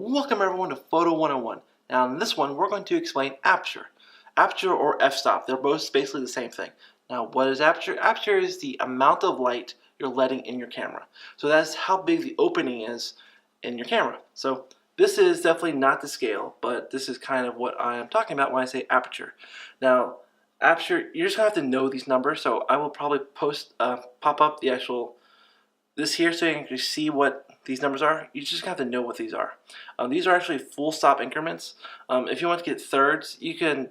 Welcome everyone to Photo 101. Now in this one we're going to explain aperture. Aperture or f-stop, they're both basically the same thing. Now what is aperture? Aperture is the amount of light you're letting in your camera. So that's how big the opening is in your camera. So this is definitely not the scale, but this is kind of what I am talking about when I say aperture. Now aperture, you're just going to have to know these numbers, so I will probably pop up the actual this here so you can actually see what these numbers are. You just have to know what these are. These are actually full stop increments. If you want to get thirds, you can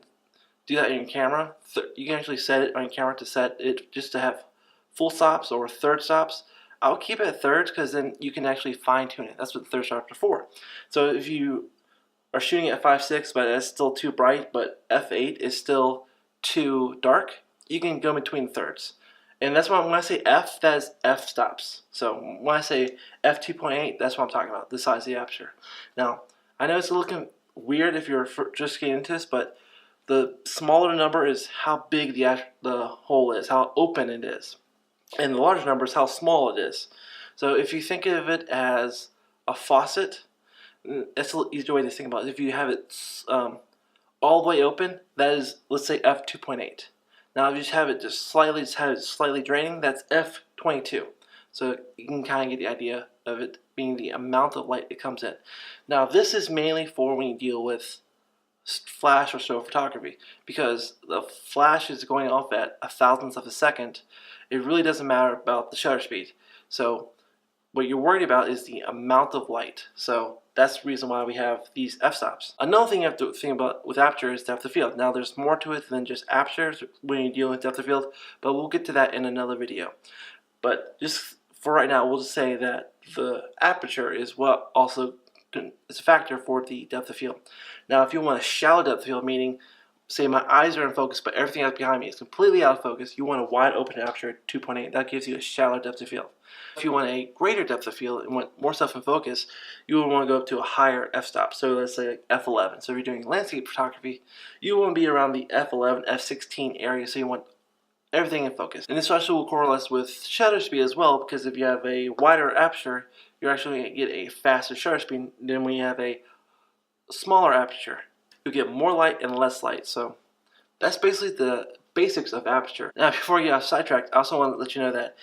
do that in your camera. You can actually set it on your camera to set it just to have full stops or third stops. I'll keep it at thirds because then you can actually fine tune it. That's what the third stops are for. So if you are shooting at 5.6 but it's still too bright, but f8 is still too dark, you can go between thirds. And that's why when I say f, that is f stops. So when I say f2.8, that's what I'm talking about, the size of the aperture. Now, I know it's looking weird if you're just getting into this, but the smaller number is how big the hole is, how open it is. And the larger number is how small it is. So if you think of it as a faucet, that's a little easier way to think about it. If you have it all the way open, that is, let's say, f2.8. Now if you just have it slightly draining, that's f22. So you can kind of get the idea of it being the amount of light that comes in. Now this is mainly for when you deal with flash or still photography, because the flash is going off at a thousandth of a second. It really doesn't matter about the shutter speed. So what you're worried about is the amount of light. So that's the reason why we have these f-stops. Another thing you have to think about with aperture is depth of field. Now there's more to it than just aperture when you're dealing with depth of field, but we'll get to that in another video. But just for right now, we'll just say that the aperture is what also is a factor for the depth of field. Now if you want a shallow depth of field, meaning say my eyes are in focus but everything else behind me is completely out of focus, you want a wide open aperture at 2.8. That gives you a shallow depth of field. If you want a greater depth of field and want more stuff in focus, you would want to go up to a higher f-stop. So let's say like f11. So if you're doing landscape photography, you want to be around the f11, f16 area, so you want everything in focus. And this also will correlate with shutter speed as well, because if you have a wider aperture, you're actually going to get a faster shutter speed than when you have a smaller aperture. You'll get more light and less light. So that's basically the basics of aperture. Now before I get off sidetracked, I also want to let you know that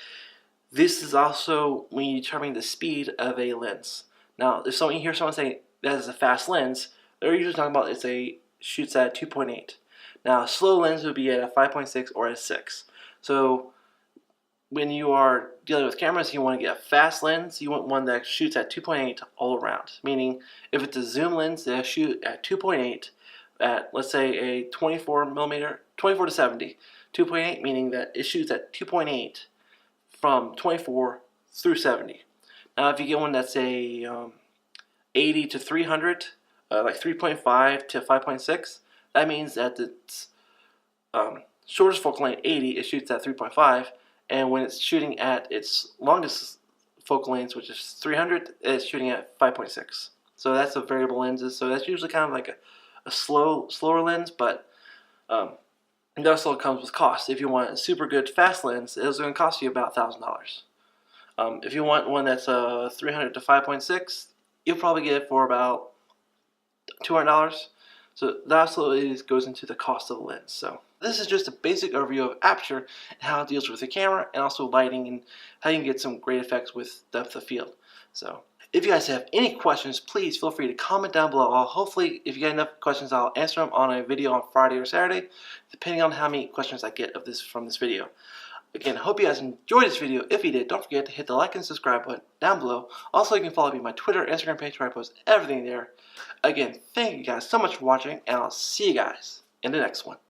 this is also when you determine the speed of a lens. Now if you hear someone say that is a fast lens, they're usually talking about shoots at 2.8. Now a slow lens would be at a 5.6 or a 6. So when you are dealing with cameras, you want to get a fast lens. You want one that shoots at 2.8 all around. Meaning, if it's a zoom lens, they'll shoot at 2.8 at, let's say, a 24 to 70. 2.8 meaning that it shoots at 2.8 from 24 through 70. Now, if you get one that's a 80 to 300, like 3.5 to 5.6, that means that its shortest focal length 80, it shoots at 3.5. And when it's shooting at its longest focal length, which is 300, it's shooting at 5.6. So that's a variable lenses. So that's usually kind of like a slower lens, but it also comes with cost. If you want a super good fast lens, it's going to cost you about $1,000. If you want one that's 300 to 5.6, you'll probably get it for about $200. So that also goes into the cost of the lens. So this is just a basic overview of aperture and how it deals with the camera, and also lighting, and how you can get some great effects with depth of field. So if you guys have any questions, please feel free to comment down below. Hopefully, if you get enough questions, I'll answer them on a video on Friday or Saturday, depending on how many questions I get from this video. Again, I hope you guys enjoyed this video. If you did, don't forget to hit the like and subscribe button down below. Also, you can follow me on my Twitter, Instagram page, where I post everything there. Again, thank you guys so much for watching, and I'll see you guys in the next one.